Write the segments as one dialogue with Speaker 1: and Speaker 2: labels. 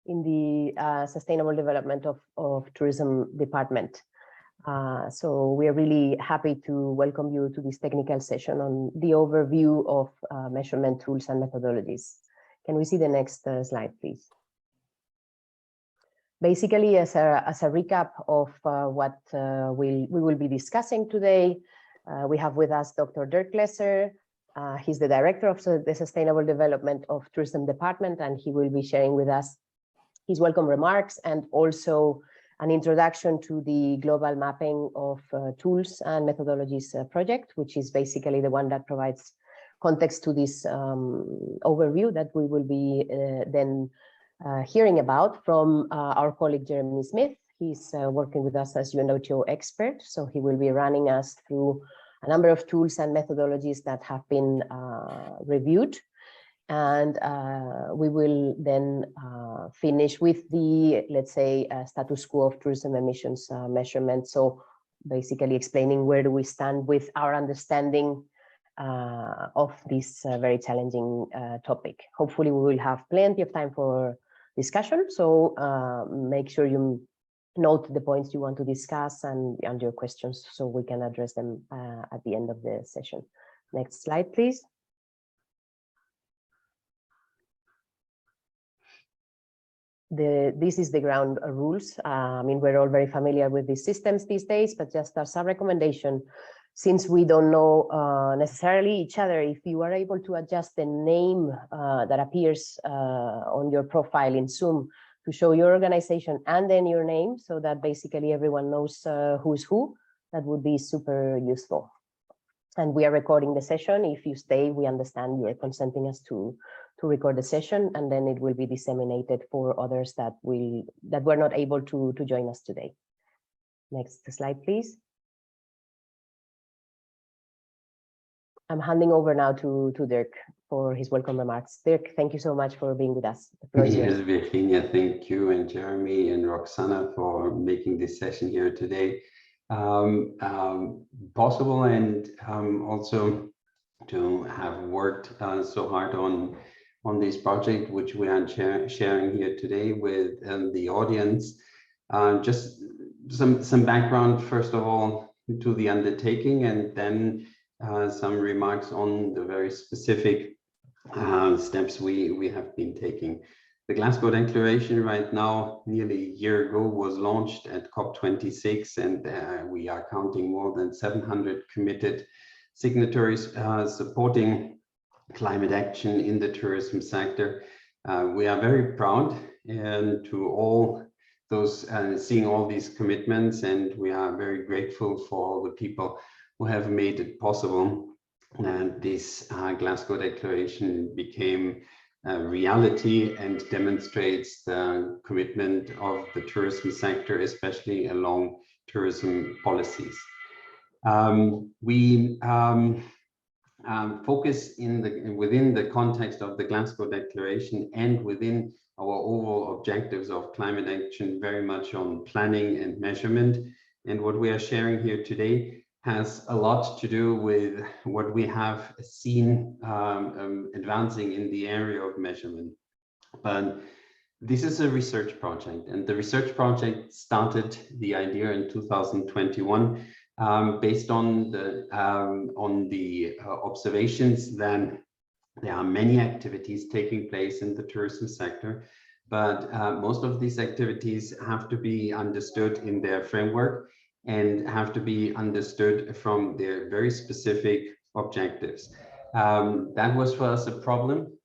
Speaker 1: in the Sustainable Development of Tourism Department. So we are really happy to welcome you to this technical session on the overview of measurement tools and methodologies. Can we see the next slide, please? Basically, as a recap of what we will be discussing today, we have with us Dr. Dirk Lesser. He's the director of the Sustainable Development of Tourism Department, and he will be sharing with us his welcome remarks and also an introduction to the global mapping of tools and methodologies project, which is basically the one that provides context to this overview that we will be then hearing about from our colleague Jeremy Smith. He's working with us as UNWTO expert, so he will be running us through a number of tools and methodologies that have been reviewed. And we will then finish with the, let's say, status quo of tourism emissions measurement. So basically explaining where do we stand with our understanding of this very challenging topic. Hopefully we will have plenty of time for discussion. So make sure you note the points you want to discuss and your questions so we can address them at the end of the session. Next slide, please. This is the ground rules. I mean, we're all very familiar with these systems these days, but just as a recommendation, since we don't know necessarily each other, if you are able to adjust the name that appears on your profile in Zoom to show your organization and then your name, so that basically everyone knows who's who, that would be super useful. And we are recording the session. If you stay, we understand you are consenting us to record the session, and then it will be disseminated for others that were not able to join us today. Next slide, please. I'm handing over now to Dirk for his welcome remarks. Dirk, thank you so much for being with us.
Speaker 2: Yes, Virginia, thank you, and Jeremy and Roxana for making this session here today possible, and also to have worked so hard on this project, which we are sharing here today with the audience. Just some background, first of all, to the undertaking, and then some remarks on the very specific steps we have been taking. The Glasgow Declaration right now, nearly a year ago, was launched at COP26, and we are counting more than 700 committed signatories supporting climate action in the tourism sector. We are very proud and to all those seeing all these commitments, and we are very grateful for all the people who have made it possible. And this Glasgow Declaration became a reality and demonstrates the commitment of the tourism sector, especially along tourism policies. We focus within the context of the Glasgow Declaration and within our overall objectives of climate action very much on planning and measurement. And what we are sharing here today has a lot to do with what we have seen advancing in the area of measurement. But this is a research project, and the research project started the idea in 2021 based on the observations that there are many activities taking place in the tourism sector, but most of these activities have to be understood in their framework and have to be understood from their very specific objectives. That was for us a problem,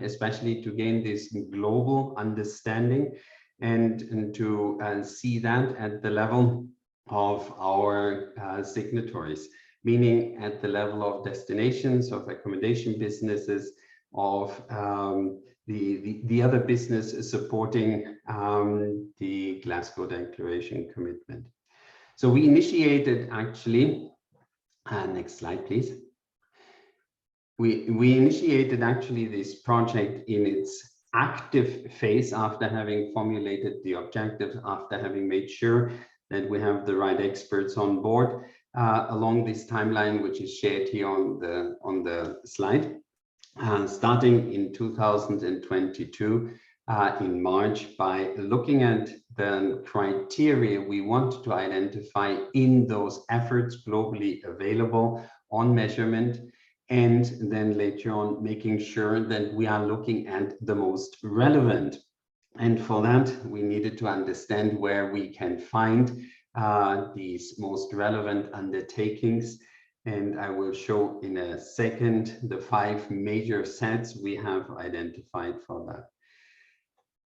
Speaker 2: especially to gain this global understanding and to see that at the level of our signatories, meaning at the level of destinations, of accommodation businesses, of the other business supporting the Glasgow Declaration commitment. So we initiated actually, next slide, please. We initiated actually this project in its active phase after having formulated the objectives, after having made sure that we have the right experts on board along this timeline, which is shared here on the slide. Starting in 2022 in March by looking at the criteria we want to identify in those efforts globally available on measurement, and then later on making sure that we are looking at the most relevant. And for that, we needed to understand where we can find these most relevant undertakings. And I will show in a second the 5 major sets we have identified for that.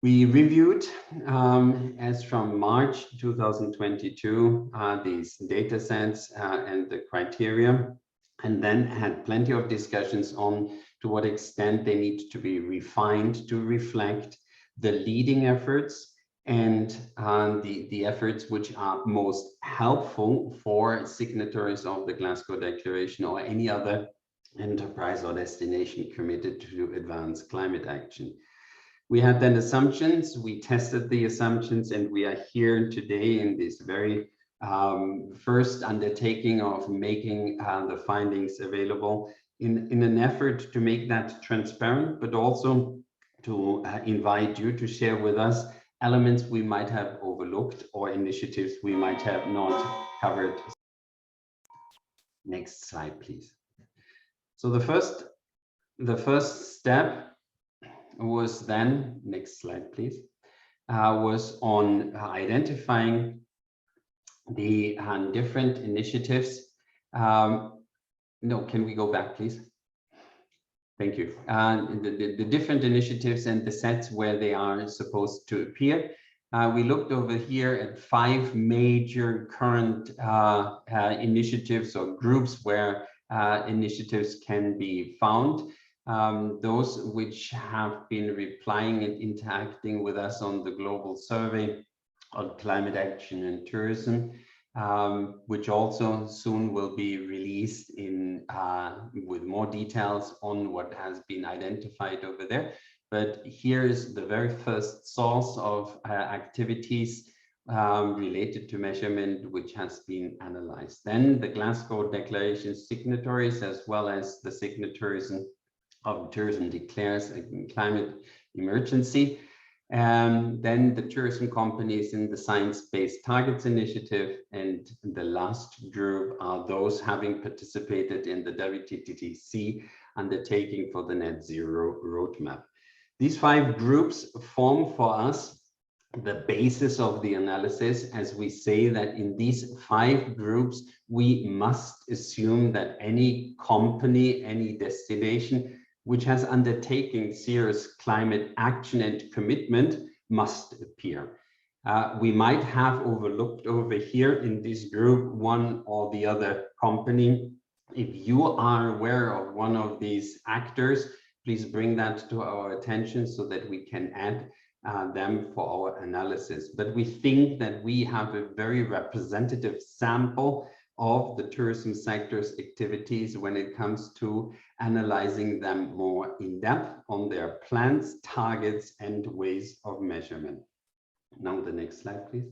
Speaker 2: We reviewed, as from March 2022, these data sets and the criteria, and then had plenty of discussions on to what extent they need to be refined to reflect the leading efforts and the efforts which are most helpful for signatories of the Glasgow Declaration or any other enterprise or destination committed to advance climate action. We had then assumptions, we tested the assumptions, and we are here today in this very first undertaking of making the findings available in an effort to make that transparent, but also to invite you to share with us elements we might have overlooked or initiatives we might have not covered. Next slide, please. So the first step was then, next slide, please, was on identifying the different initiatives. No, can we go back, please? Thank you. The different initiatives and the sets where they are supposed to appear. We looked over here at 5 major current initiatives or groups where initiatives can be found. Those which have been replying and interacting with us on the global survey on climate action and tourism, which also soon will be released in with more details on what has been identified over there. But here is the very first source of activities related to measurement, which has been analyzed. Then the Glasgow Declaration signatories, as well as the signatories of tourism declares a climate emergency. Then the tourism companies in the Science-Based Targets Initiative, and the last group are those having participated in the WTTC undertaking for the net zero roadmap. These 5 groups form for us the basis of the analysis, as we say that in these 5 groups, we must assume that any company, any destination which has undertaken serious climate action and commitment must appear. We might have overlooked over here in this group one or the other company. If you are aware of one of these actors, please bring that to our attention so that we can add them for our analysis. But we think that we have a very representative sample of the tourism sector's activities when it comes to analyzing them more in depth on their plans, targets, and ways of measurement. Now the next slide, please.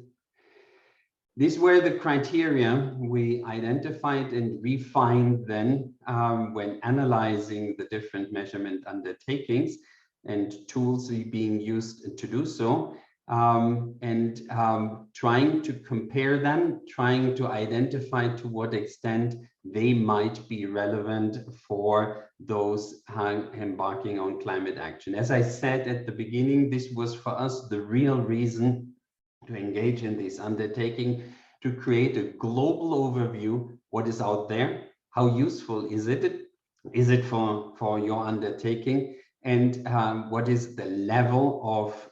Speaker 2: These were the criteria we identified and refined then when analyzing the different measurement undertakings and tools being used to do so. And trying to compare them, trying to identify to what extent they might be relevant for those embarking on climate action. As I said at the beginning, this was for us the real reason to engage in this undertaking, to create a global overview, what is out there, how useful is it for your undertaking, and what is the level of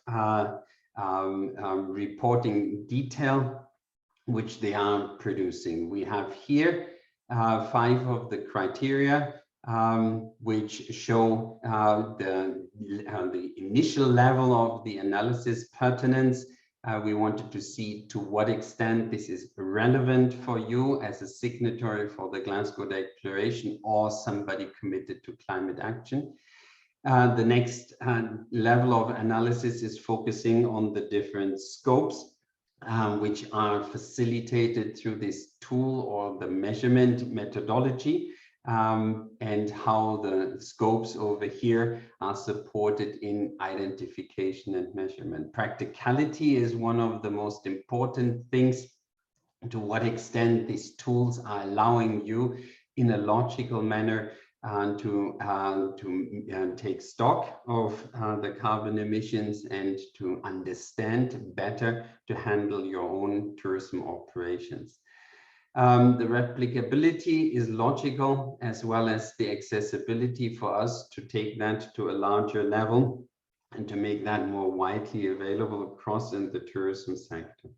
Speaker 2: reporting detail which they are producing. We have here 5 of the criteria which show the initial level of the analysis pertinence. We wanted to see to what extent this is relevant for you as a signatory for the Glasgow Declaration or somebody committed to climate action. The next level of analysis is focusing on the different scopes which are facilitated through this tool or the measurement methodology. and how the scopes over here are supported in identification and measurement. Practicality is one of the most important things. To what extent these tools are allowing you in a logical manner to take stock of the carbon emissions and to understand better to handle your own tourism operations. The replicability is logical, as well as the accessibility for us to take that to a larger level and to make that more widely available across in the tourism sector.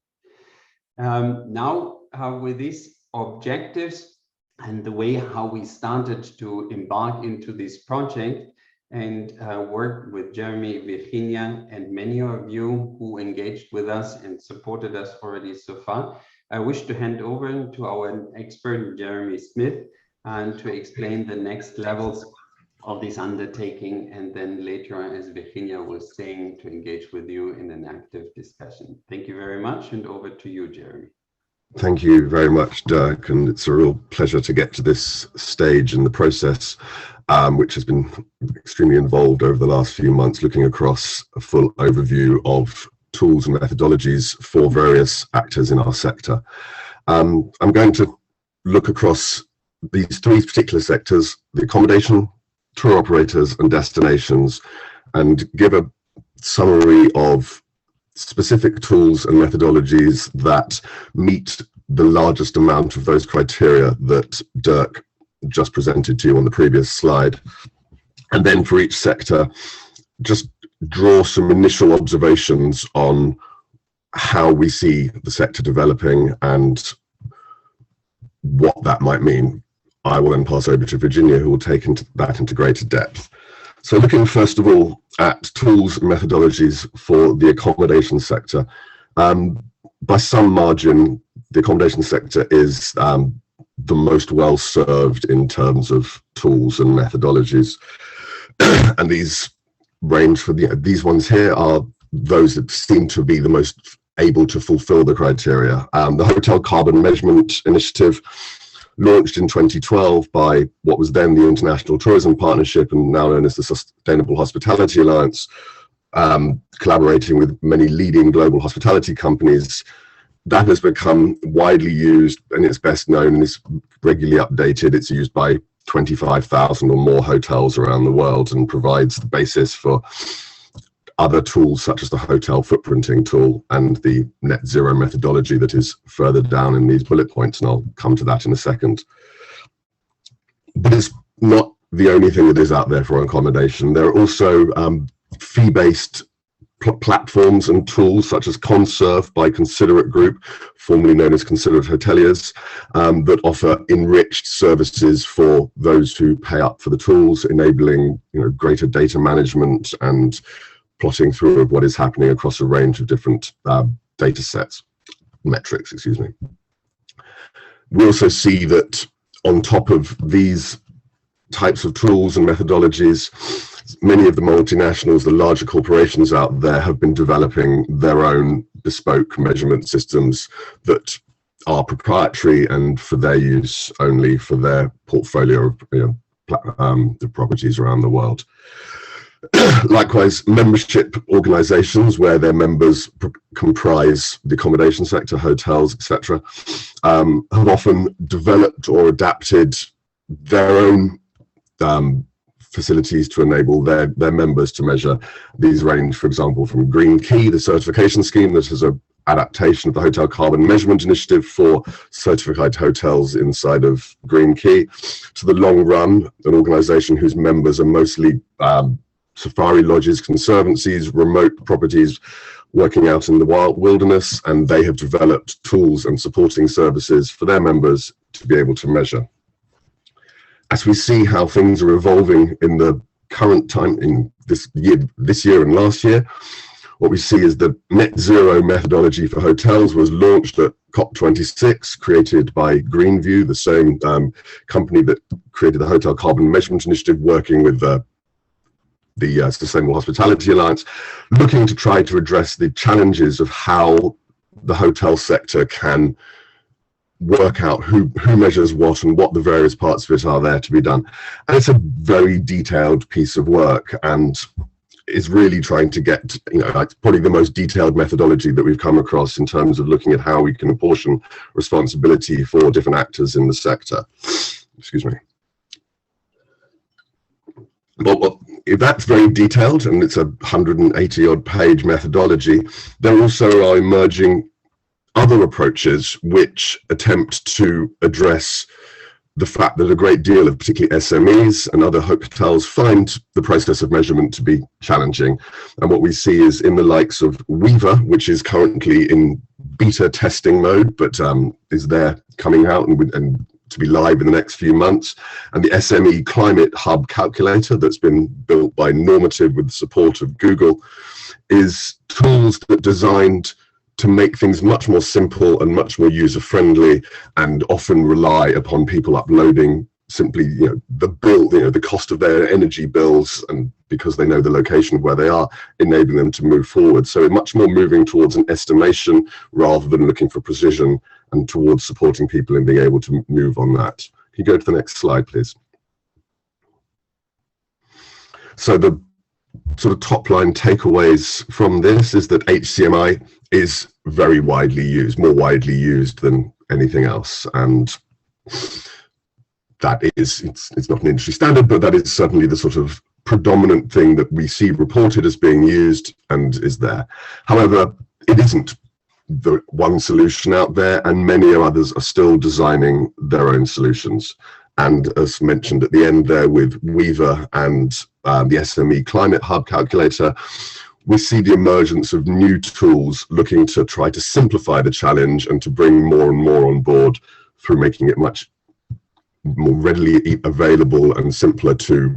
Speaker 2: Now, with these objectives and the way how we started to embark into this project and work with Jeremy, Virginia, and many of you who engaged with us and supported us already so far, I wish to hand over to our expert, Jeremy Smith, and to explain the next levels of this undertaking, and then later on, as Virginia was saying, to engage with you in an active discussion. Thank you very much, and over to you, Jeremy.
Speaker 3: Thank you very much, Dirk, and it's a real pleasure to get to this stage in the process, which has been extremely involved over the last few months, looking across a full overview of tools and methodologies for various actors in our sector. I'm going to look across these three particular sectors: the accommodation, tour operators, and destinations, and give a summary of specific tools and methodologies that meet the largest amount of those criteria that Dirk just presented to you on the previous slide. And then for each sector, just draw some initial observations on how we see the sector developing and what that might mean. I will then pass over to Virginia, who will take that into greater depth. So looking first of all at tools and methodologies for the accommodation sector, by some margin, the accommodation sector is the most well served in terms of tools and methodologies. And these range for these ones here are those that seem to be the most able to fulfill the criteria. The Hotel Carbon Measurement Initiative, launched in 2012 by what was then the International Tourism Partnership and now known as the Sustainable Hospitality Alliance, collaborating with many leading global hospitality companies. That has become widely used, and it's best known and is regularly updated. It's used by 25,000 or more hotels around the world and provides the basis for other tools such as the hotel footprinting tool and the net zero methodology that is further down in these bullet points, and I'll come to that in a second. But it's not the only thing that is out there for accommodation. There are also fee-based platforms and tools such as Conserve by Considerate Group, formerly known as Considerate Hoteliers, that offer enriched services for those who pay up for the tools, enabling greater data management and plotting through of what is happening across a range of different data sets, metrics, excuse me. We also see that on top of these types of tools and methodologies, many of the multinationals, the larger corporations out there, have been developing their own bespoke measurement systems that are proprietary and for their use only for their portfolio of the properties around the world. Likewise, membership organizations where their members comprise the accommodation sector, hotels, etc., have often developed or adapted their own facilities to enable their members to measure. These range, for example, from Green Key, the certification scheme that is an adaptation of the Hotel Carbon Measurement Initiative for certified hotels inside of Green Key, to the Long Run, an organization whose members are mostly safari lodges, conservancies, remote properties working out in the wild wilderness, and they have developed tools and supporting services for their members to be able to measure. As we see how things are evolving in the current time, in this year and last year, what we see is the net zero methodology for hotels was launched at COP26, created by Greenview, the same company that created the Hotel Carbon Measurement Initiative, working with the Sustainable Hospitality Alliance, looking to try to address the challenges of how the hotel sector can work out who measures what and what the various parts of it are there to be done. And it's a very detailed piece of work, and is really trying to get, it's probably the most detailed methodology that we've come across in terms of looking at how we can apportion responsibility for different actors in the sector. Excuse me. Well, if that's very detailed and it's a 180 odd page methodology, there also are emerging other approaches which attempt to address the fact that a great deal of particularly SMEs and other hotels find the process of measurement to be challenging. And what we see is in the likes of Weaver, which is currently in beta testing mode, but is there coming out and to be live in the next few months, and the SME Climate Hub calculator that's been built by Normative with the support of Google, is tools that are designed to make things much more simple and much more user-friendly, and often rely upon people uploading simply the bill, the cost of their energy bills, and because they know the location of where they are, enabling them to move forward. So much more moving towards an estimation rather than looking for precision, and towards supporting people in being able to move on that. Can you go to the next slide, please? So the sort of top line takeaways from this is that HCMI is very widely used, more widely used than anything else. And that is, it's not an industry standard, but that is certainly the sort of predominant thing that we see reported as being used and is there. However, it isn't the one solution out there, and many others are still designing their own solutions. And as mentioned at the end there with Weaver and the SME Climate Hub calculator, we see the emergence of new tools looking to try to simplify the challenge and to bring more and more on board through making it much more readily available and simpler to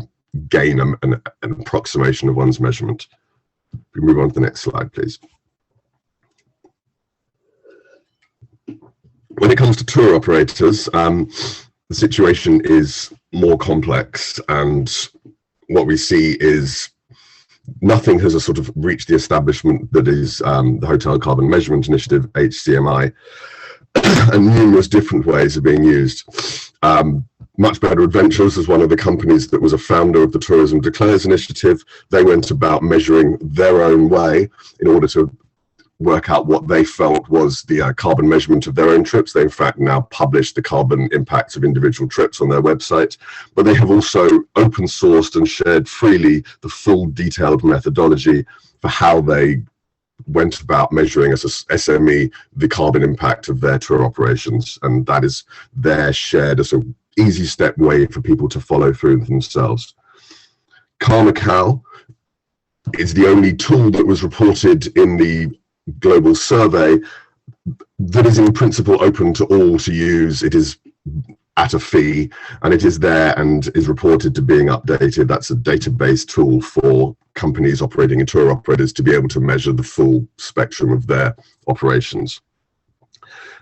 Speaker 3: gain an approximation of one's measurement. We move on to the next slide, please. When it comes to tour operators, the situation is more complex, and what we see is nothing has sort of reached the establishment that is the Hotel Carbon Measurement Initiative, HCMI, and numerous different ways are being used. Much Better Adventures is one of the companies that was a founder of the Tourism Declares Initiative. They went about measuring their own way in order to work out what they felt was the carbon measurement of their own trips. They in fact now publish the carbon impacts of individual trips on their website, but they have also open sourced and shared freely the full detailed methodology for how they went about measuring as a SME the carbon impact of their tour operations, and that is there shared as an easy step way for people to follow through themselves. Karmacal is the only tool that was reported in the global survey that is in principle open to all to use. It is at a fee, and it is there and is reported to being updated. That's a database tool for companies operating and tour operators to be able to measure the full spectrum of their operations.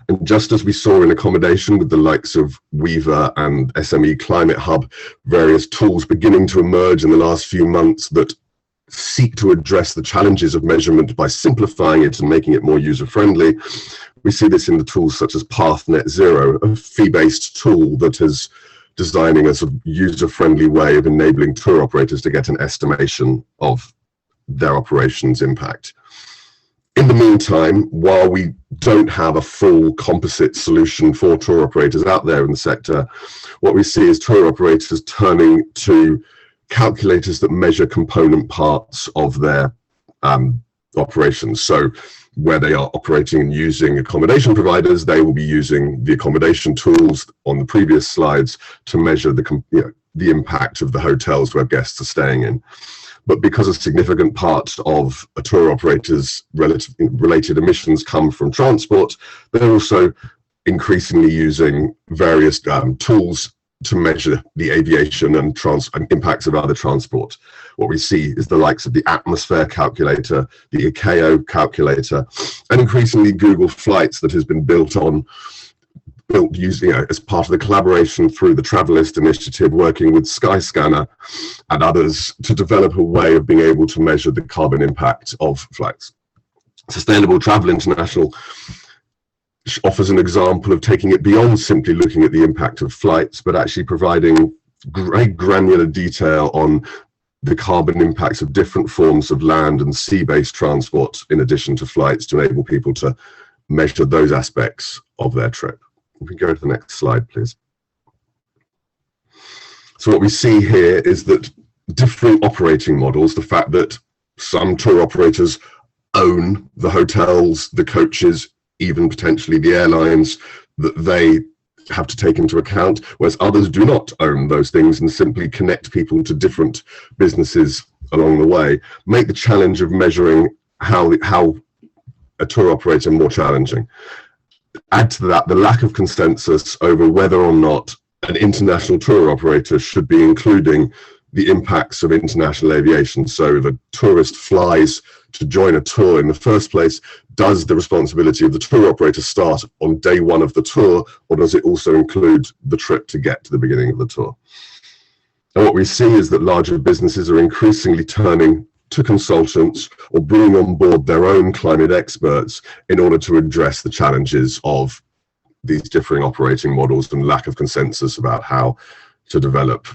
Speaker 3: And just as we saw in accommodation with the likes of Weaver and SME Climate Hub, various tools beginning to emerge in the last few months that seek to address the challenges of measurement by simplifying it and making it more user-friendly. We see this in the tools such as Path Net Zero, a fee-based tool that is designing a sort of user-friendly way of enabling tour operators to get an estimation of their operations impact. In the meantime, while we don't have a full composite solution for tour operators out there in the sector, what we see is tour operators turning to calculators that measure component parts of their operations. So where they are operating and using accommodation providers, they will be using the accommodation tools on the previous slides to measure the impact of the hotels where guests are staying in. But because a significant part of a tour operator's related emissions come from transport, they're also increasingly using various tools to measure the aviation and impacts of other transport. What we see is the likes of the atmosphere calculator, the ICAO calculator, and increasingly Google Flights that has been built using as part of the collaboration through the Travelist Initiative, working with Skyscanner and others to develop a way of being able to measure the carbon impact of flights. Sustainable Travel International offers an example of taking it beyond simply looking at the impact of flights, but actually providing great granular detail on the carbon impacts of different forms of land and sea-based transport in addition to flights, to enable people to measure those aspects of their trip. If we go to the next slide, please. So what we see here is that different operating models, the fact that some tour operators own the hotels, the coaches, even potentially the airlines, that they have to take into account, whereas others do not own those things and simply connect people to different businesses along the way, make the challenge of measuring how a tour operator more challenging. Add to that the lack of consensus over whether or not an international tour operator should be including the impacts of international aviation. So if a tourist flies to join a tour in the first place, does the responsibility of the tour operator start on day one of the tour, or does it also include the trip to get to the beginning of the tour? And what we see is that larger businesses are increasingly turning to consultants or bringing on board their own climate experts in order to address the challenges of these differing operating models and lack of consensus about how to develop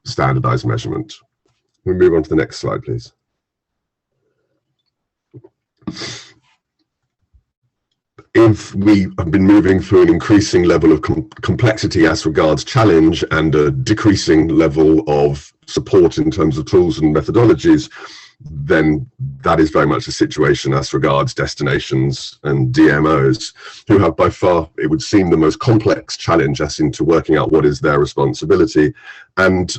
Speaker 3: standardized measurement. We move on to the next slide, please. If we have been moving through an increasing level of complexity as regards challenge and a decreasing level of support in terms of tools and methodologies, then that is very much a situation as regards destinations and DMOs, who have by far, it would seem, the most complex challenge as into working out what is their responsibility, and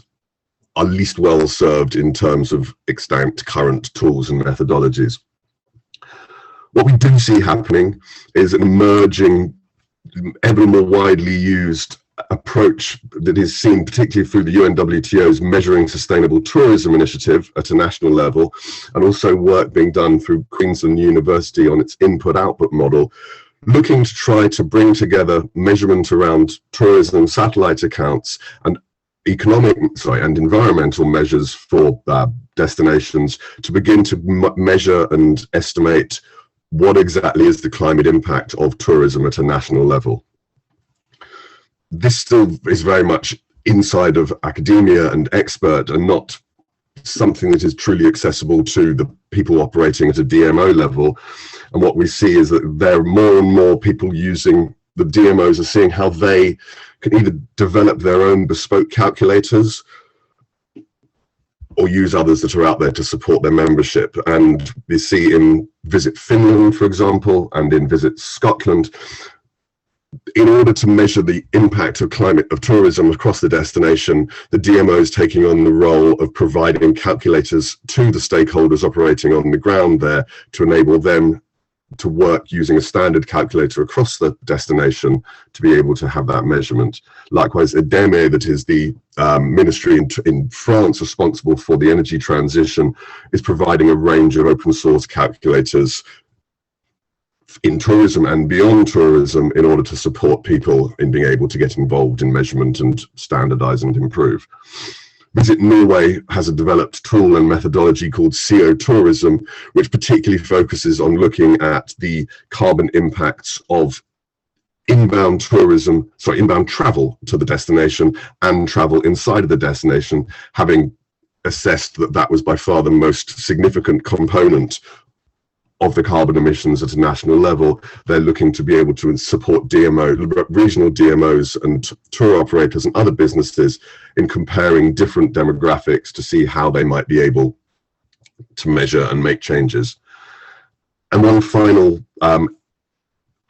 Speaker 3: are least well served in terms of extant current tools and methodologies. What we do see happening is an emerging, ever more widely used approach that is seen particularly through the UNWTO's Measuring Sustainable Tourism initiative at a national level, and also work being done through Queensland University on its input-output model, looking to try to bring together measurement around tourism satellite accounts and and environmental measures for destinations to begin to measure and estimate what exactly is the climate impact of tourism at a national level. This still is very much inside of academia and expert, and not something that is truly accessible to the people operating at a DMO level. And what we see is that there are more and more people using the DMOs, are seeing how they can either develop their own bespoke calculators or use others that are out there to support their membership. And we see in Visit Finland, for example, and in Visit Scotland, in order to measure the impact of tourism across the destination, the DMO is taking on the role of providing calculators to the stakeholders operating on the ground there to enable them to work using a standard calculator across the destination to be able to have that measurement. Likewise, EDEME, that is the ministry in France responsible for the energy transition, is providing a range of open source calculators in tourism and beyond tourism in order to support people in being able to get involved in measurement and standardize and improve. Visit Norway has a developed tool and methodology called CO Tourism, which particularly focuses on looking at the carbon impacts of inbound travel to the destination and travel inside of the destination, having assessed that that was by far the most significant component of the carbon emissions at a national level. They're looking to be able to support regional DMOs and tour operators and other businesses in comparing different demographics to see how they might be able to measure and make changes. And one final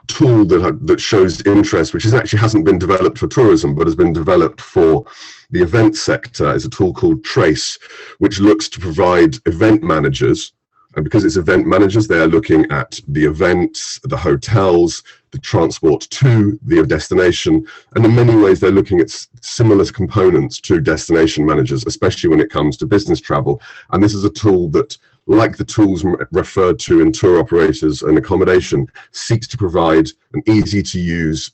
Speaker 3: tool that shows interest, which actually hasn't been developed for tourism, but has been developed for the event sector, is a tool called Trace, which looks to provide event managers. And because it's event managers, they're looking at the events, the hotels, the transport to the destination. And in many ways, they're looking at similar components to destination managers, especially when it comes to business travel. And this is a tool that, like the tools referred to in tour operators and accommodation, seeks to provide an easy to use,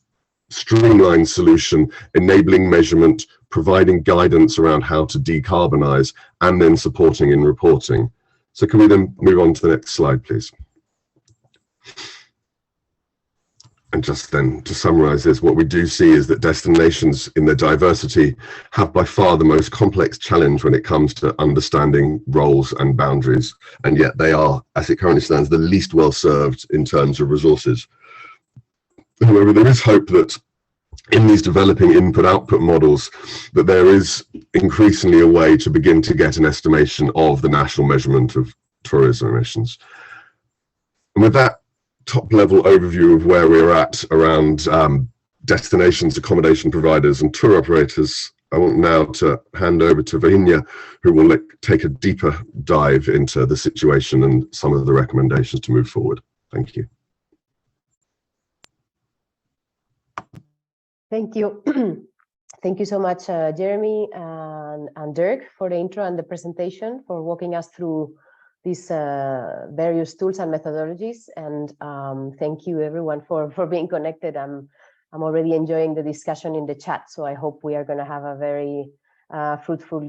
Speaker 3: streamlined solution, enabling measurement, providing guidance around how to decarbonize, and then supporting in reporting. So can we then move on to the next slide, please? And just then to summarize this, what we do see is that destinations in their diversity have by far the most complex challenge when it comes to understanding roles and boundaries. And yet they are, as it currently stands, the least well served in terms of resources. However, there is hope that in these developing input-output models, that there is increasingly a way to begin to get an estimation of the national measurement of tourism emissions. And with that top-level overview of where we're at around destinations, accommodation providers and tour operators, I want now to hand over to Virginia, who will take a deeper dive into the situation and some of the recommendations to move forward. Thank you.
Speaker 1: Thank you. Thank you so much, Jeremy and Dirk, for the intro and the presentation, for walking us through these various tools and methodologies. And thank you everyone for being connected. I'm already enjoying the discussion in the chat, so I hope we are going to have a very fruitful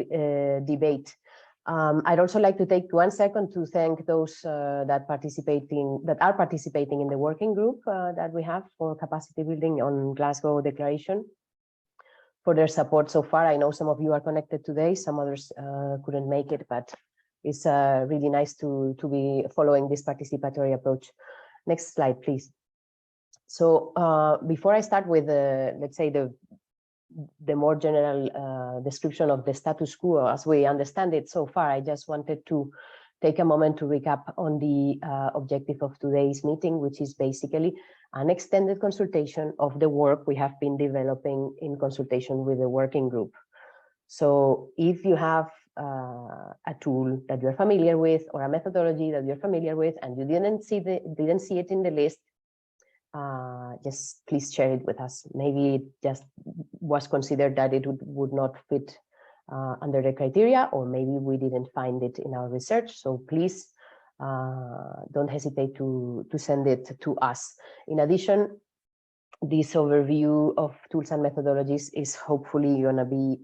Speaker 1: debate. I'd also like to take 1 second to thank those that are participating in the working group that we have for capacity building on Glasgow Declaration, for their support so far. I know some of you are connected today, some others couldn't make it, but it's really nice to be following this participatory approach. Next slide, please. So before I start with let's say the more general description of the status quo as we understand it so far, I just wanted to take a moment to recap on the objective of today's meeting, which is basically an extended consultation of the work we have been developing in consultation with the working group. So if you have a tool that you're familiar with or a methodology that you're familiar with and you didn't see it in the list, just please share it with us. Maybe it just was considered that it would not fit under the criteria, or maybe we didn't find it in our research. So please don't hesitate to send it to us. In addition, this overview of tools and methodologies is hopefully going to be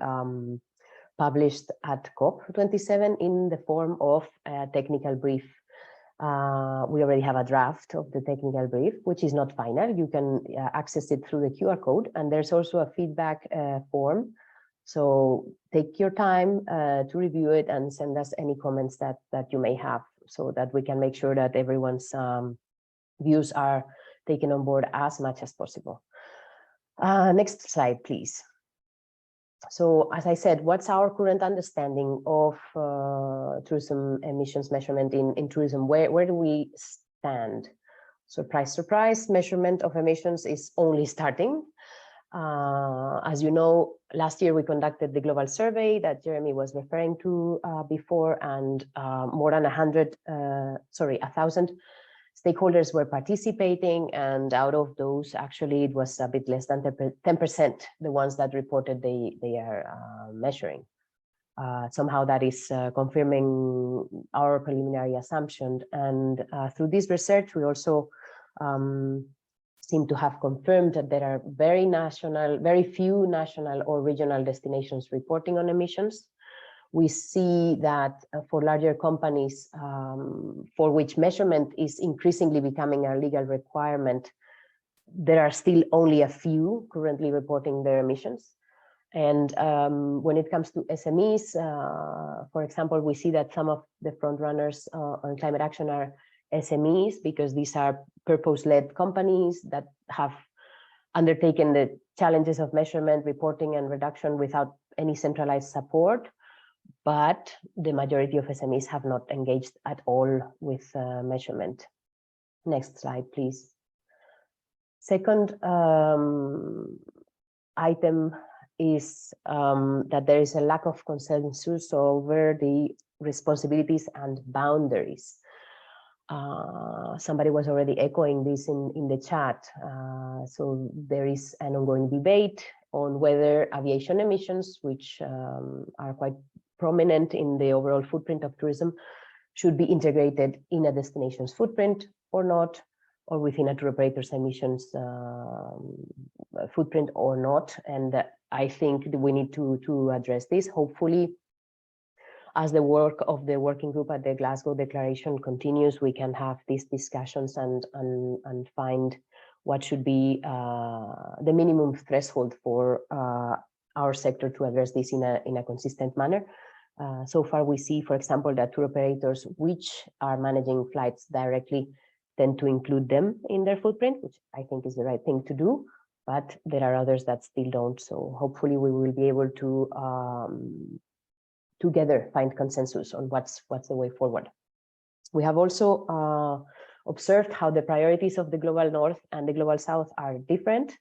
Speaker 1: published at COP27 in the form of a technical brief. We already have a draft of the technical brief, which is not final. You can access it through the QR code, and there's also a feedback form. So take your time to review it and send us any comments that you may have, so that we can make sure that everyone's views are taken on board as much as possible. Next slide, please. So as I said, what's our current understanding of tourism emissions measurement in tourism? Where do we stand? Surprise, surprise, measurement of emissions is only starting. As you know, last year we conducted the global survey that Jeremy was referring to before, and more than 1,000 stakeholders were participating, and out of those, actually, it was a bit less than 10% the ones that reported they are measuring. Somehow that is confirming our preliminary assumption. And through this research, we also seem to have confirmed that there are very few national or regional destinations reporting on emissions. We see that for larger companies for which measurement is increasingly becoming a legal requirement, there are still only a few currently reporting their emissions. And when it comes to SMEs, for example, we see that some of the front runners on climate action are SMEs, because these are purpose-led companies that have undertaken the challenges of measurement, reporting, and reduction without any centralized support. But the majority of SMEs have not engaged at all with measurement. Next slide, please. Second item is that there is a lack of consensus over the responsibilities and boundaries. Somebody was already echoing this in the chat. So there is an ongoing debate on whether aviation emissions, which are quite prominent in the overall footprint of tourism, should be integrated in a destination's footprint or not, or within a tour operator's emissions footprint or not. And I think we need to address this. Hopefully, as the work of the working group at the Glasgow Declaration continues, we can have these discussions and find what should be the minimum threshold for our sector to address this in a consistent manner. So far, we see, for example, that tour operators which are managing flights directly tend to include them in their footprint, which I think is the right thing to do, but there are others that still don't. So hopefully we will be able to together find consensus on what's the way forward. We have also observed how the priorities of the global north and the global south are different.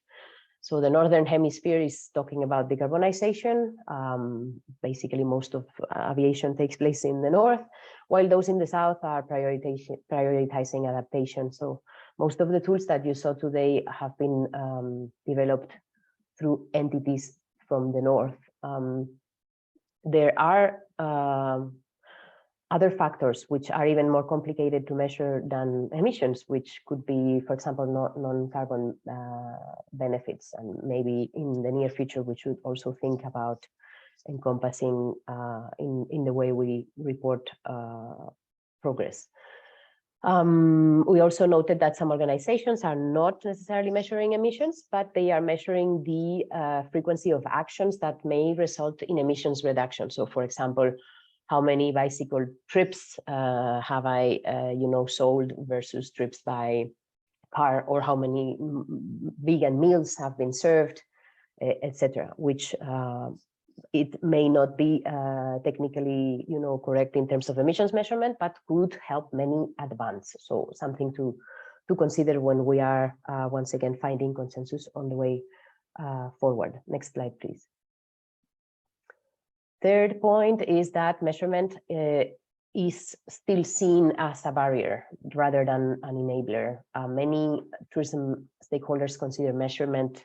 Speaker 1: So the northern hemisphere is talking about decarbonization. Basically, most of aviation takes place in the north, while those in the south are prioritizing adaptation. So most of the tools that you saw today have been developed through entities from the north. There are other factors which are even more complicated to measure than emissions, which could be, for example, non-carbon benefits. And maybe in the near future, we should also think about encompassing in the way we report progress. We also noted that some organizations are not necessarily measuring emissions, but they are measuring the frequency of actions that may result in emissions reduction. So, for example, how many bicycle trips have I, sold versus trips by car, or how many vegan meals have been served, etc. Which it may not be technically, correct in terms of emissions measurement, but could help many advance. So something to consider when we are once again finding consensus on the way forward. Next slide, please. Third point is that measurement is still seen as a barrier rather than an enabler. Many tourism stakeholders consider measurement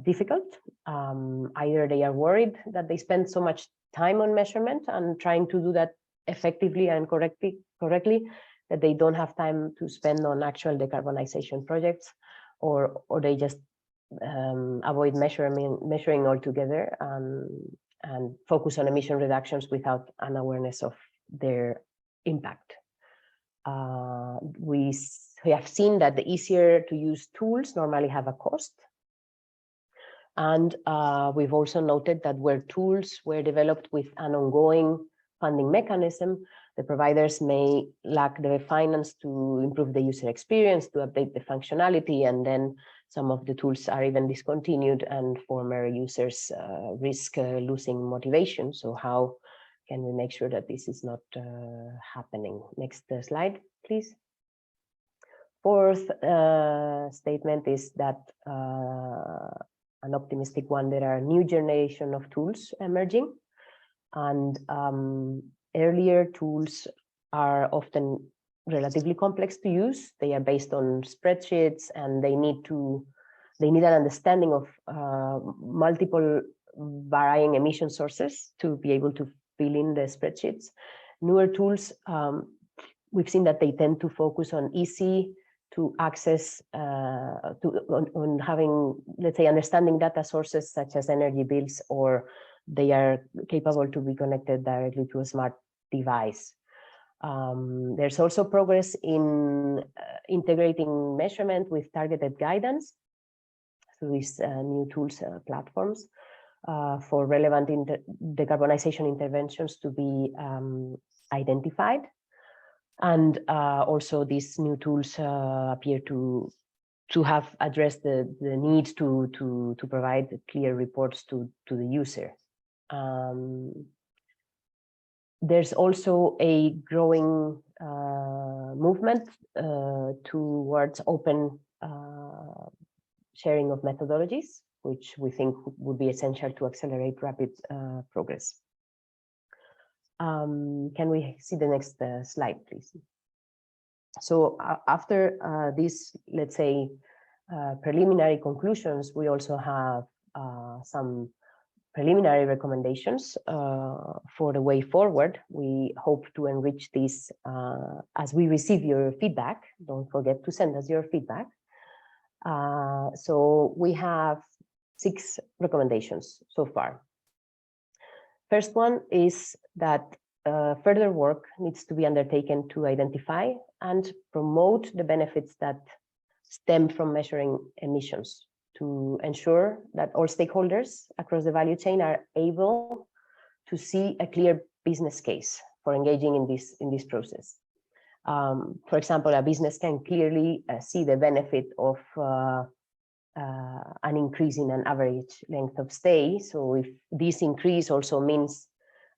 Speaker 1: difficult. Either they are worried that they spend so much time on measurement and trying to do that effectively and correctly that they don't have time to spend on actual decarbonization projects, or they just avoid measuring altogether and focus on emission reductions without an awareness of their impact. We have seen that the easier to use tools normally have a cost. And we've also noted that where tools were developed with an ongoing funding mechanism, the providers may lack the finance to improve the user experience, to update the functionality, and then some of the tools are even discontinued and former users risk losing motivation. So how can we make sure that this is not happening? Next slide, please. Fourth statement is that an optimistic one, there are a new generation of tools emerging, and earlier tools are often relatively complex to use. They are based on spreadsheets, and they need an understanding of multiple varying emission sources to be able to fill in the spreadsheets. Newer tools, we've seen that they tend to focus on easy to access, on having, let's say, understanding data sources such as energy bills, or they are capable to be connected directly to a smart device. There's also progress in integrating measurement with targeted guidance through these new tools platforms for relevant decarbonization interventions to be identified. And also these new tools appear to have addressed the need to provide clear reports to the user. There's also a growing movement towards open sharing of methodologies, which we think would be essential to accelerate rapid progress. Can we see the next slide, please? So after these, let's say, preliminary conclusions, we also have some preliminary recommendations for the way forward. We hope to enrich these as we receive your feedback. Don't forget to send us your feedback. So we have 6 recommendations so far. First one is that further work needs to be undertaken to identify and promote the benefits that stem from measuring emissions to ensure that all stakeholders across the value chain are able to see a clear business case for engaging in this process. For example, a business can clearly see the benefit of an increase in an average length of stay. So if this increase also means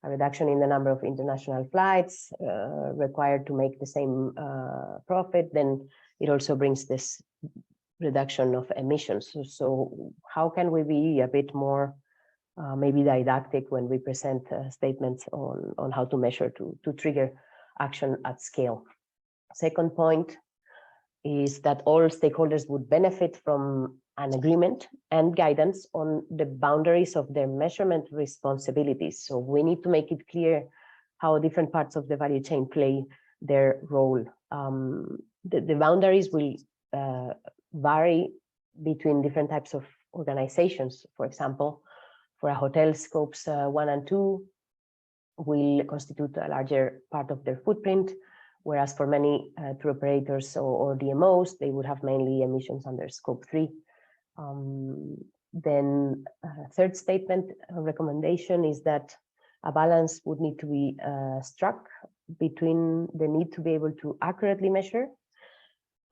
Speaker 1: a reduction in the number of international flights required to make the same profit, then it also brings this reduction of emissions. So how can we be a bit more maybe didactic when we present statements on how to measure to trigger action at scale? Second point is that all stakeholders would benefit from an agreement and guidance on the boundaries of their measurement responsibilities. So we need to make it clear how different parts of the value chain play their role. The boundaries will vary between different types of organizations. For example, for a hotel, scopes 1 and 2 will constitute a larger part of their footprint, whereas for many tour operators or DMOs, they would have mainly emissions under scope 3. Then third statement recommendation is that a balance would need to be struck between the need to be able to accurately measure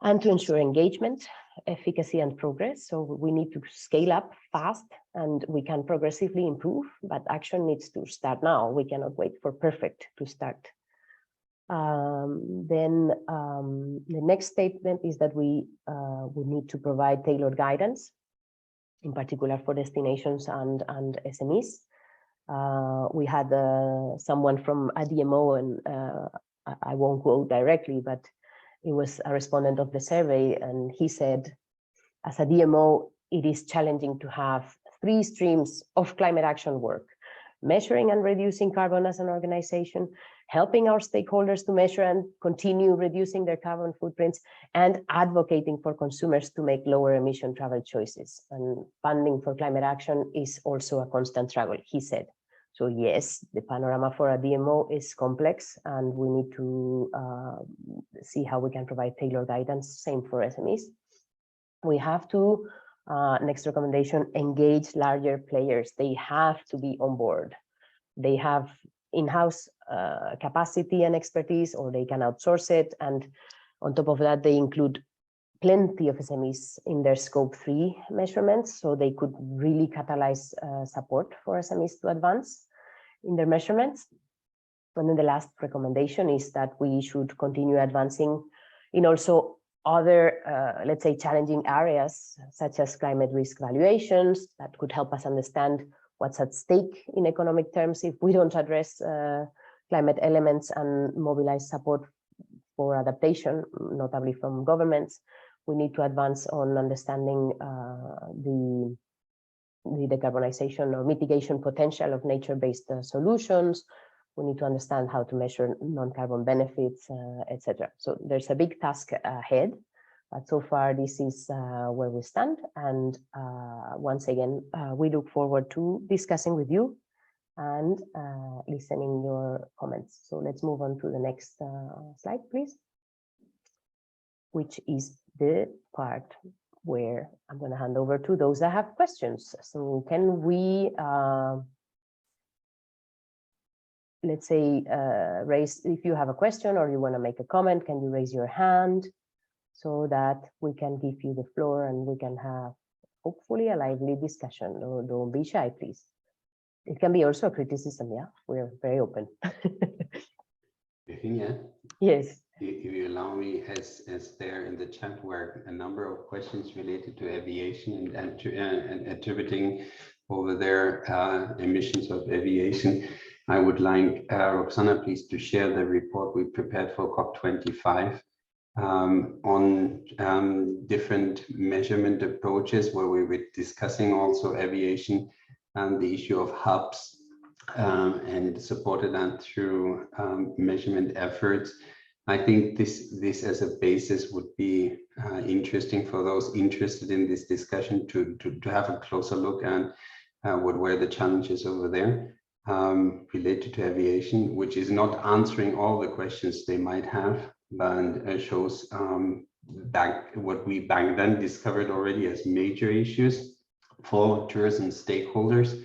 Speaker 1: and to ensure engagement, efficacy, and progress. So we need to scale up fast, and we can progressively improve, but action needs to start now. We cannot wait for perfect to start. Then the next statement is that we would need to provide tailored guidance, in particular for destinations and SMEs. We had someone from a DMO, and I won't quote directly, but it was a respondent of the survey, and he said, as a DMO, it is challenging to have 3 streams of climate action work: measuring and reducing carbon as an organization, helping our stakeholders to measure and continue reducing their carbon footprints, and advocating for consumers to make lower emission travel choices. And funding for climate action is also a constant struggle, he said. So yes, the panorama for a DMO is complex, and we need to see how we can provide tailored guidance, same for SMEs. We have to, next recommendation, engage larger players. They have to be on board. They have in-house capacity and expertise, or they can outsource it. And on top of that, they include plenty of SMEs in their scope 3 measurements, so they could really catalyze support for SMEs to advance in their measurements. And then the last recommendation is that we should continue advancing in also other, let's say, challenging areas, such as climate risk valuations, that could help us understand what's at stake in economic terms if we don't address climate elements and mobilize support for adaptation, notably from governments. We need to advance on understanding the decarbonization or mitigation potential of nature-based solutions. We need to understand how to measure non-carbon benefits, etc. So there's a big task ahead, but so far this is where we stand. And once again, we look forward to discussing with you and listening your comments. So let's move on to the next slide, please, which is the part where I'm going to hand over to those that have questions. So can we, let's say, raise, if you have a question or you want to make a comment, can you raise your hand so that we can give you the floor and we can have hopefully a lively discussion. Don't be shy, please. It can be also a criticism, yeah, we're very open.
Speaker 2: Virginia? Yes. If you allow me, as there in the chat were a number of questions related to aviation and attributing over their emissions of aviation, I would like Roxana, please, to share the report we prepared for COP25 on different measurement approaches, where we were discussing also aviation and the issue of hubs, and supported that through measurement efforts. I think this as a basis would be interesting for those interested in this discussion to have a closer look at what were the challenges over there related to aviation, which is not answering all the questions they might have, but shows what we back then discovered already as major issues for tourism stakeholders.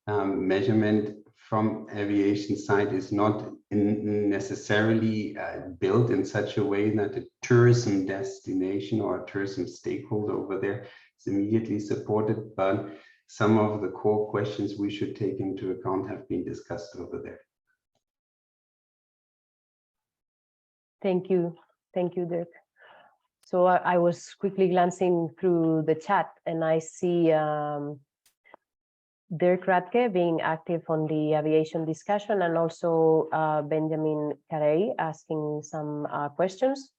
Speaker 2: Measurement from aviation side is not necessarily built in such a way that a tourism destination or a tourism stakeholder over there is immediately supported, but some of the core questions we should take into account have been discussed over there.
Speaker 1: Thank you, Dirk. So I was quickly glancing through the chat, and I see Dirk Radke being active on the aviation discussion, and also Benjamin Carey asking some questions.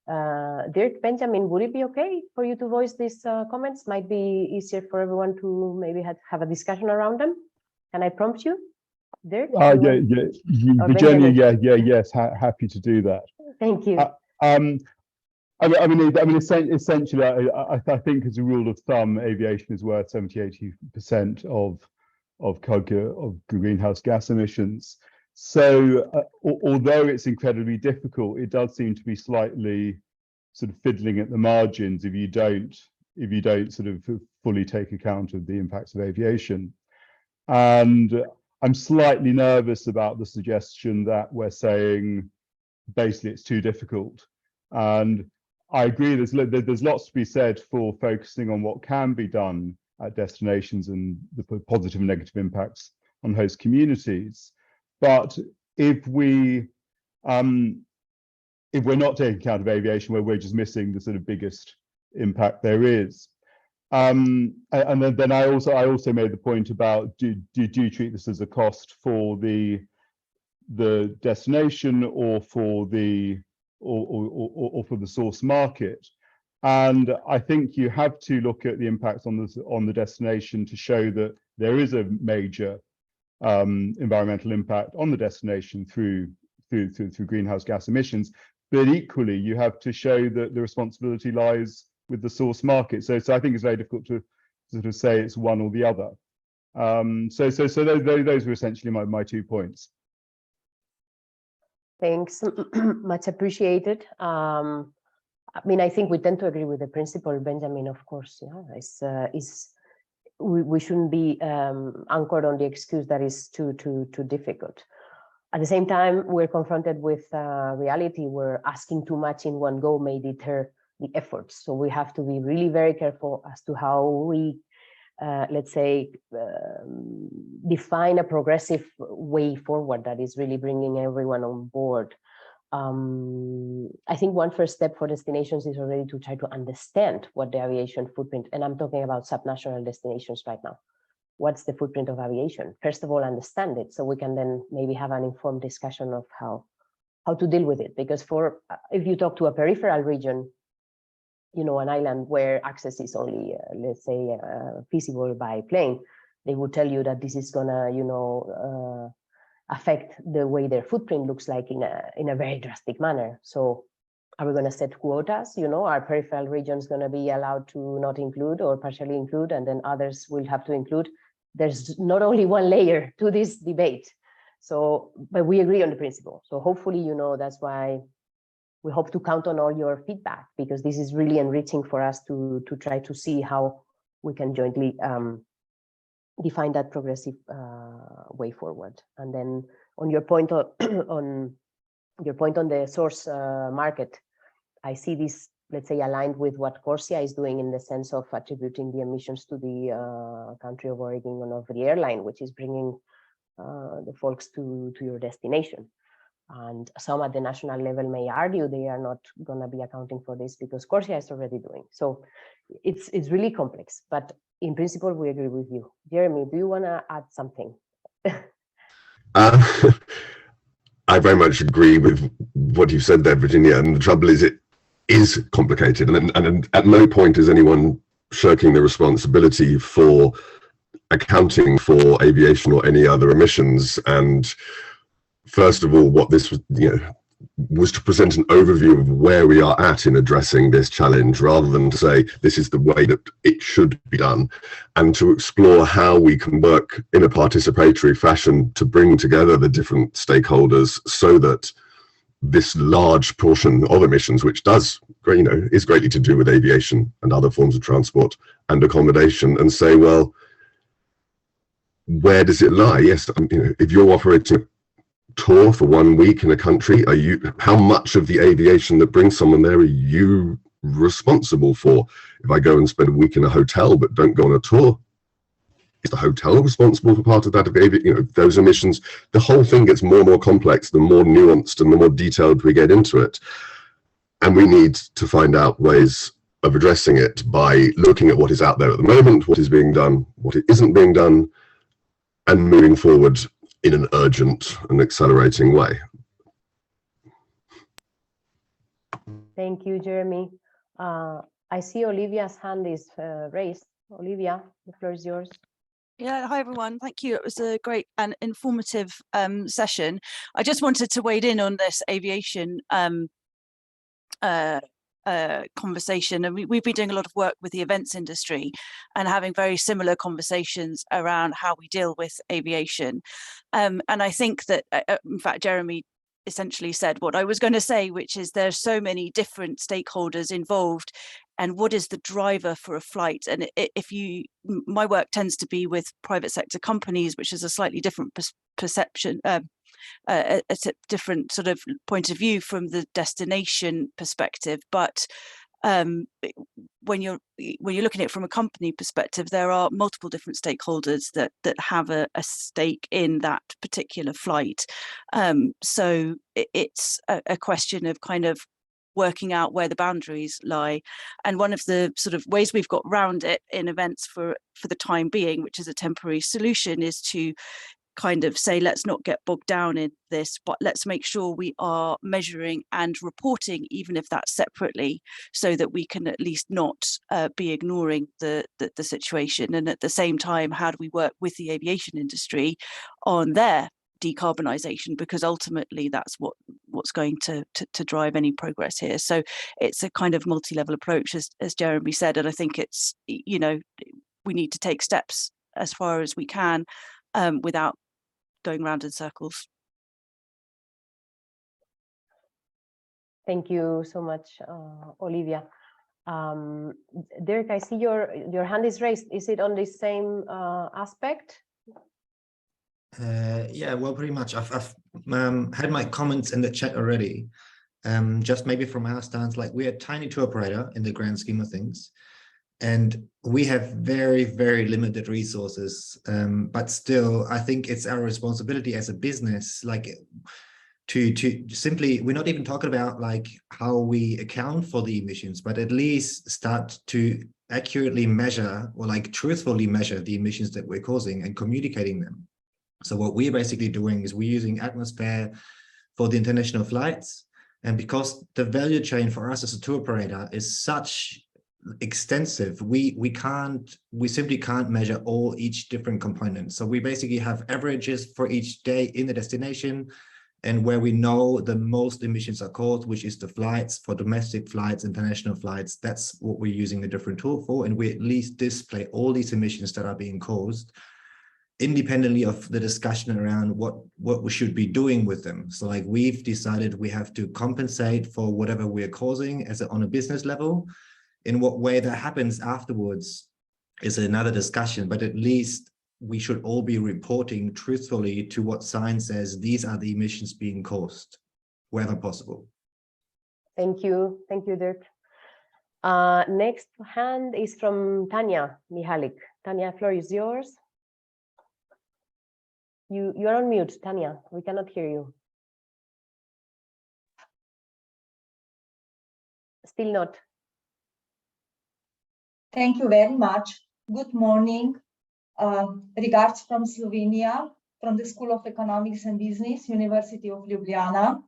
Speaker 1: Dirk, Benjamin, would it be okay for you to voice these comments? Might be easier for everyone to maybe have a discussion around them. Can I prompt you, Dirk?
Speaker 4: Virginia, yes, happy to do that.
Speaker 1: Thank you.
Speaker 4: I mean, essentially, I think as a rule of thumb, aviation is worth 70–80% of greenhouse gas emissions. So, although it's incredibly difficult, it does seem to be slightly sort of fiddling at the margins if you don't sort of fully take account of the impacts of aviation. And I'm slightly nervous about the suggestion that we're saying basically it's too difficult. And I agree, there's lots to be said for focusing on what can be done at destinations and the positive and negative impacts on host communities. But if we're not taking account of aviation, where we're just missing the sort of biggest impact there is. And then I also made the point about do you treat this as a cost for the destination or for the source market? And I think you have to look at the impacts on the destination to show that there is a major environmental impact on the destination through greenhouse gas emissions. But equally, you have to show that the responsibility lies with the source market. So I think it's very difficult to sort of say it's one or the other. So those were essentially my 2 points.
Speaker 1: Thanks, much appreciated. I mean, I think we tend to agree with the principle, Benjamin, of course. Yeah, we shouldn't be anchored on the excuse that is too difficult. At the same time, we're confronted with reality where asking too much in one go may deter the efforts. So we have to be really very careful as to how we, let's say, define a progressive way forward that is really bringing everyone on board. I think one first step for destinations is already to try to understand what the aviation footprint, and I'm talking about subnational destinations right now. What's the footprint of aviation? First of all, understand it, so we can then maybe have an informed discussion of how to deal with it. Because if you talk to a peripheral region, you know, an island where access is only, let's say, feasible by plane, they would tell you that this is gonna, you know, affect the way their footprint looks like in a very drastic manner. So are we going to set quotas? You know, are peripheral regions going to be allowed to not include or partially include, and then others will have to include? There's not only one layer to this debate. So, but we agree on the principle. So hopefully, you know, that's why we hope to count on all your feedback, because this is really enriching for us to try to see how we can jointly define that progressive way forward. And then on your point on the source market, I see this, let's say, aligned with what Corsia is doing in the sense of attributing the emissions to the country of origin of the airline, which is bringing the folks to your destination. And some at the national level may argue they are not going to be accounting for this because Corsia is already doing. So it's really complex, but in principle, we agree with you. Jeremy, do you want to add something?
Speaker 3: I very much agree with what you said there, Virginia. And the trouble is, it is complicated. And at no point is anyone shirking the responsibility for accounting for aviation or any other emissions. And first of all, what this was, was to present an overview of where we are at in addressing this challenge, rather than to say this is the way that it should be done, and to explore how we can work in a participatory fashion to bring together the different stakeholders so that this large portion of emissions, which does, is greatly to do with aviation and other forms of transport and accommodation, and say, well, where does it lie? Yes, if you're operating a tour for 1 week in a country, how much of the aviation that brings someone there are you responsible for? If I go and spend a week in a hotel but don't go on a tour, is the hotel responsible for part of that, those emissions? The whole thing gets more and more complex, the more nuanced and the more detailed we get into it. And we need to find out ways of addressing it by looking at what is out there at the moment, what is being done, what isn't being done, and moving forward in an urgent and accelerating way.
Speaker 1: Thank you, Jeremy. I see Olivia's hand is raised. Olivia, the floor is yours.
Speaker 5: Yeah, hi everyone. Thank you. It was a great and informative session. I just wanted to wade in on this aviation conversation, and we've been doing a lot of work with the events industry and having very similar conversations around how we deal with aviation. And I think that, in fact, Jeremy essentially said what I was going to say, which is there's so many different stakeholders involved, and what is the driver for a flight? And my work tends to be with private sector companies, which is a slightly different perception, a different sort of point of view from the destination perspective. But when you're looking at it from a company perspective, there are multiple different stakeholders that have a stake in that particular flight. So it's a question of kind of working out where the boundaries lie. And one of the sort of ways we've got around it in events for the time being, which is a temporary solution, is to kind of say, let's not get bogged down in this, but let's make sure we are measuring and reporting, even if that's separately, so that we can at least not be ignoring the situation. And at the same time, how do we work with the aviation industry on their decarbonisation, because ultimately that's what's going to drive any progress here. So it's a kind of multi-level approach, as Jeremy said, and I think it's, we need to take steps as far as we can without going round in circles.
Speaker 1: Thank you so much, Olivia. Derek, I see your hand is raised. Is it on the same aspect?
Speaker 6: Yeah, well, pretty much. I've had my comments in the chat already. Just maybe from our stance, like we're a tiny tour operator in the grand scheme of things, and we have very, very limited resources. But still, I think it's our responsibility as a business, like to simply, we're not even talking about like how we account for the emissions, but at least start to accurately measure, or like truthfully measure, the emissions that we're causing and communicating them. So what we're basically doing is we're using atmosphere for the international flights. And because the value chain for us as a tour operator is such extensive, we simply can't measure each different component. So we basically have averages for each day in the destination, and where we know the most emissions are caused, which is the flights, for domestic flights, international flights. That's what we're using a different tool for. And we at least display all these emissions that are being caused, independently of the discussion around what we should be doing with them. So like we've decided we have to compensate for whatever we're causing on a business level. In what way that happens afterwards is another discussion, but at least we should all be reporting truthfully to what science says these are the emissions being caused, wherever possible.
Speaker 1: Thank you, Dirk. Next hand is from Tanya Mihalik. Tanya, floor is yours. You are on mute, Tanya. We cannot hear you. Still not.
Speaker 7: Thank you very much. Good morning. Regards from Slovenia, from the School of Economics and Business, University of Ljubljana.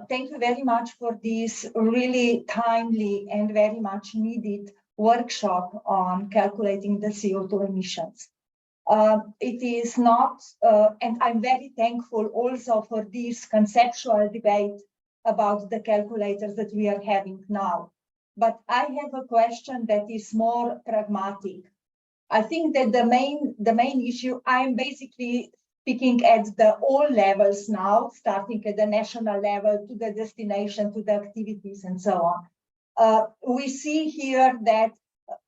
Speaker 7: Thank you very much for this really timely and very much needed workshop on calculating the CO2 emissions. It is not, and I'm very thankful also for this conceptual debate about the calculators that we are having now. But I have a question that is more pragmatic. I think that the main issue, I'm basically speaking at the all levels now, starting at the national level to the destination, to the activities and so on. We see here that,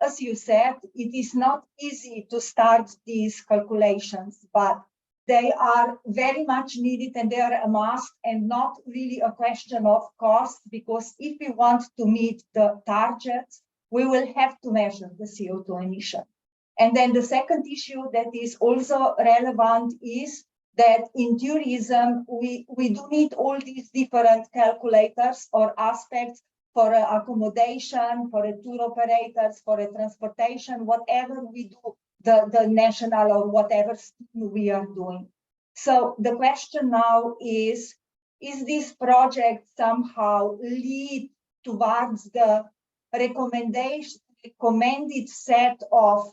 Speaker 7: as you said, it is not easy to start these calculations, but they are very much needed and they are a must and not really a question of cost, because if we want to meet the targets, we will have to measure the CO2 emission. And then the second issue that is also relevant is that in tourism, we do need all these different calculators or aspects for accommodation, for a tour operators, for a transportation, whatever we do, the national or whatever we are doing. So the question now is this project somehow lead towards the recommended set of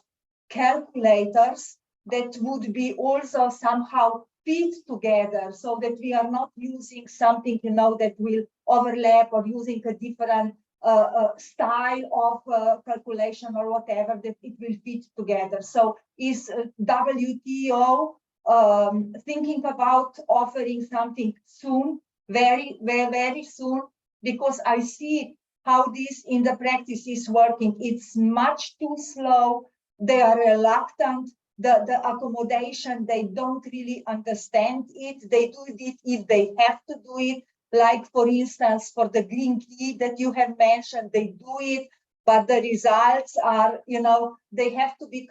Speaker 7: calculators that would be also somehow fit together, so that we are not using something, that will overlap, or using a different style of calculation or whatever, that it will fit together. So is WTO thinking about offering something soon, very, very, very soon? Because I see how this in the practice is working. It's much too slow. They are reluctant. The accommodation, they don't really understand it. They do it if they have to do it. Like, for instance, for the green key that you have mentioned, they do it, but the results are, they have to be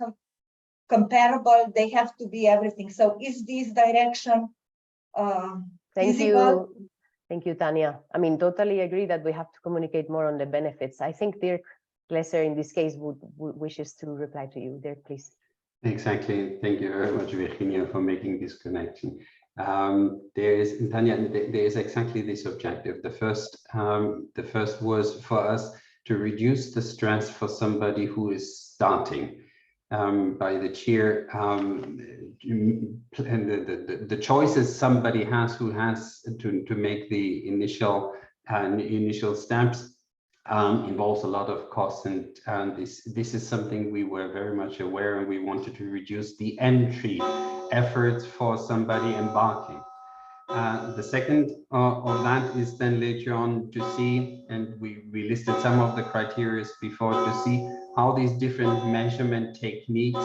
Speaker 7: comparable. They have to be everything. So is this direction feasible?
Speaker 1: Thank you, Tanya. I mean, totally agree that we have to communicate more on the benefits. I think Dirk Lesser in this case wishes to reply to you. Dirk, please.
Speaker 2: Exactly. Thank you very much, Virginia, for making this connection. There is exactly this objective. The first was for us to reduce the stress for somebody who is starting. By the chair, and the choices somebody has who has to make the initial steps involves a lot of costs, and this is something we were very much aware, and we wanted to reduce the entry efforts for somebody embarking. The second of that is then later on to see, and we listed some of the criteria before, to see how these different measurement techniques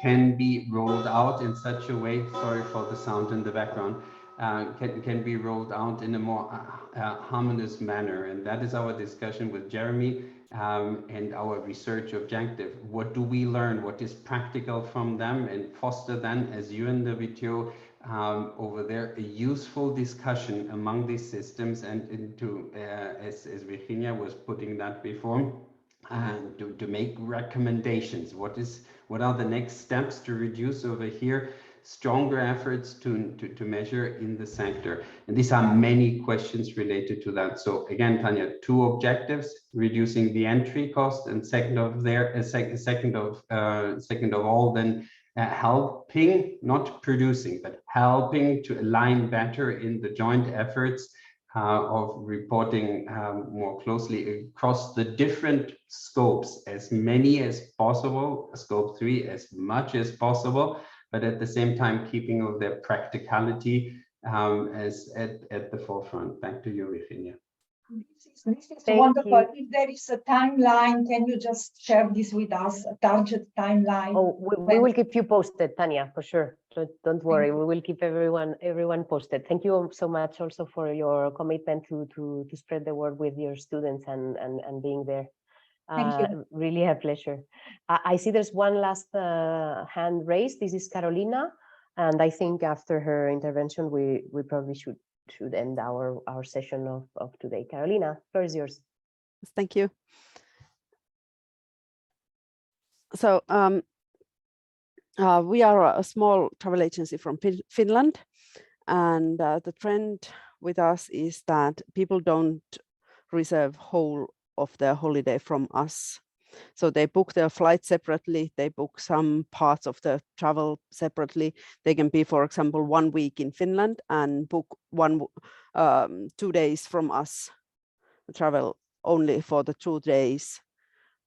Speaker 2: can be rolled out in such a way, sorry for the sound in the background, can be rolled out in a more harmonious manner. And that is our discussion with Jeremy and our research objective. What do we learn? What is practical from them? And foster then, as UNWTO, over there, a useful discussion among these systems, and into, as Virginia was putting that before, and to make recommendations. What are the next steps to reduce over here? Stronger efforts to measure in the sector. And these are many questions related to that. So again, Tanya, two objectives: reducing the entry cost, and second of all, then helping, not producing, but helping to align better in the joint efforts of reporting more closely across the different scopes, as many as possible, scope 3 as much as possible, but at the same time keeping of their practicality as at the forefront. Back to you, Virginia.
Speaker 7: This is wonderful. If there is a timeline, can you just share this with us, a target timeline?
Speaker 1: Oh, we will keep you posted, Tanya, for sure. So don't worry, we will keep everyone posted. Thank you so much also for your commitment to spread the word with your students and being there.
Speaker 7: Thank you.
Speaker 1: Really a pleasure. I see there's one last hand raised. This is Carolina, and I think after her intervention, we probably should end our session of today. Carolina, floor is yours.
Speaker 8: Thank you. So we are a small travel agency from Finland, and the trend with us is that people don't reserve whole of their holiday from us. So they book their flight separately, they book some parts of the travel separately. They can be, for example, 1 week in Finland and book 2 days from us, travel only for the 2 days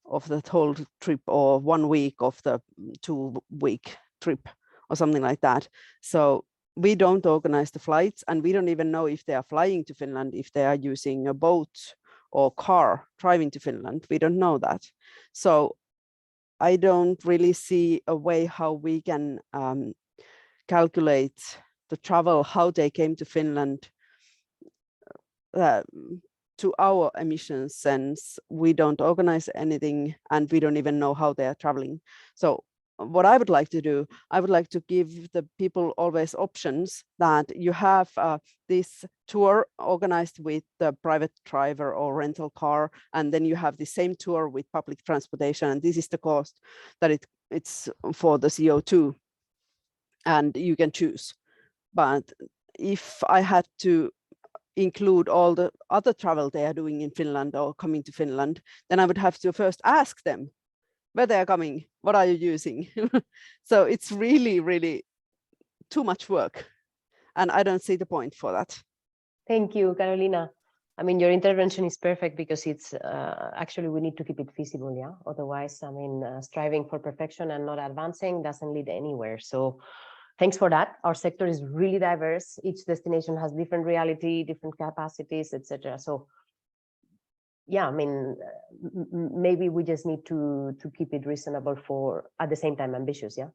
Speaker 8: of the whole trip, or 1 week of the 2-week trip, or something like that. So we don't organize the flights, and we don't even know if they are flying to Finland, if they are using a boat or car driving to Finland. We don't know that. So I don't really see a way how we can calculate the travel, how they came to Finland to our emissions, since we don't organize anything and we don't even know how they are traveling. So what I would like to do, I would like to give the people always options, that you have this tour organized with the private driver or rental car, and then you have the same tour with public transportation, and this is the cost that it's for the CO2, and you can choose. But if I had to include all the other travel they are doing in Finland or coming to Finland, then I would have to first ask them where they are coming, what are you using? So it's really, really too much work. And I don't see the point for that.
Speaker 1: Thank you, Carolina. I mean, your intervention is perfect, because it's actually, we need to keep it feasible, yeah? Otherwise, I mean, striving for perfection and not advancing doesn't lead anywhere. So thanks for that. Our sector is really diverse. Each destination has different reality, different capacities, etc. So yeah, I mean, maybe we just need to keep it reasonable for, at the same time, ambitious, yeah,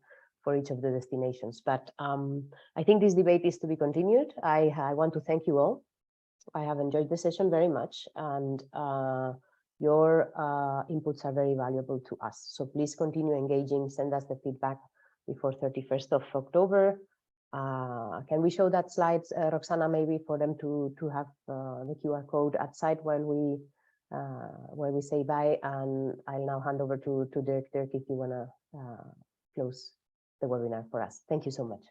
Speaker 1: for each of the destinations. But I think this debate is to be continued. I want to thank you all. I have enjoyed the session very much, and your inputs are very valuable to us. So please continue engaging, send us the feedback before 31st of October. Can we show that slides, Roxana, maybe for them to have the QR code outside while we say bye, and I'll now hand over to Dirk. Dirk, if you want to close the webinar for us. Thank you so much.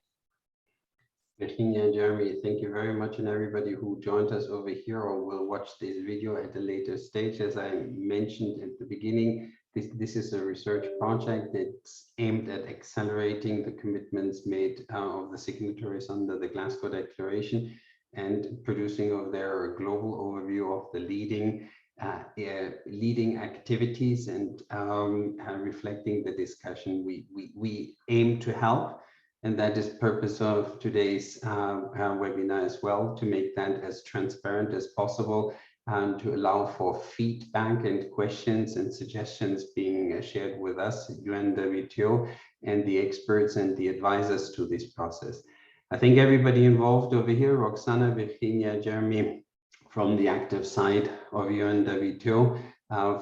Speaker 2: Virginia and Jeremy, thank you very much, and everybody who joined us over here or will watch this video at a later stage. As I mentioned at the beginning, this is a research project that's aimed at accelerating the commitments made of the signatories under the Glasgow Declaration, and producing of their global overview of the leading activities, and reflecting the discussion we aim to help. And that is purpose of today's webinar as well, to make that as transparent as possible, and to allow for feedback and questions and suggestions being shared with us, UNWTO, and the experts and the advisors to this process. I think everybody involved over here, Roxana, Virginia, Jeremy, from the active side of UNWTO,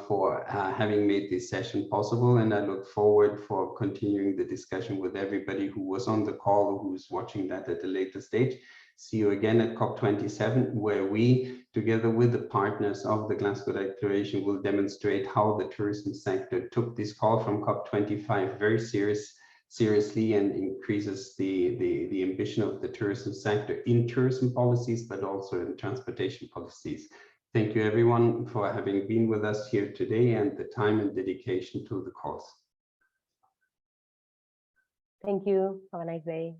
Speaker 2: for having made this session possible, and I look forward for continuing the discussion with everybody who was on the call or who's watching that at a later stage. See you again at COP27, where we, together with the partners of the Glasgow Declaration, will demonstrate how the tourism sector took this call from COP25 very seriously, and increases the ambition of the tourism sector in tourism policies, but also in transportation policies. Thank you, everyone, for having been with us here today, and the time and dedication to the cause.
Speaker 1: Thank you. Have a nice day.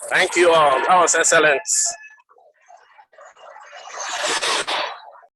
Speaker 9: Thank you all. That was excellent.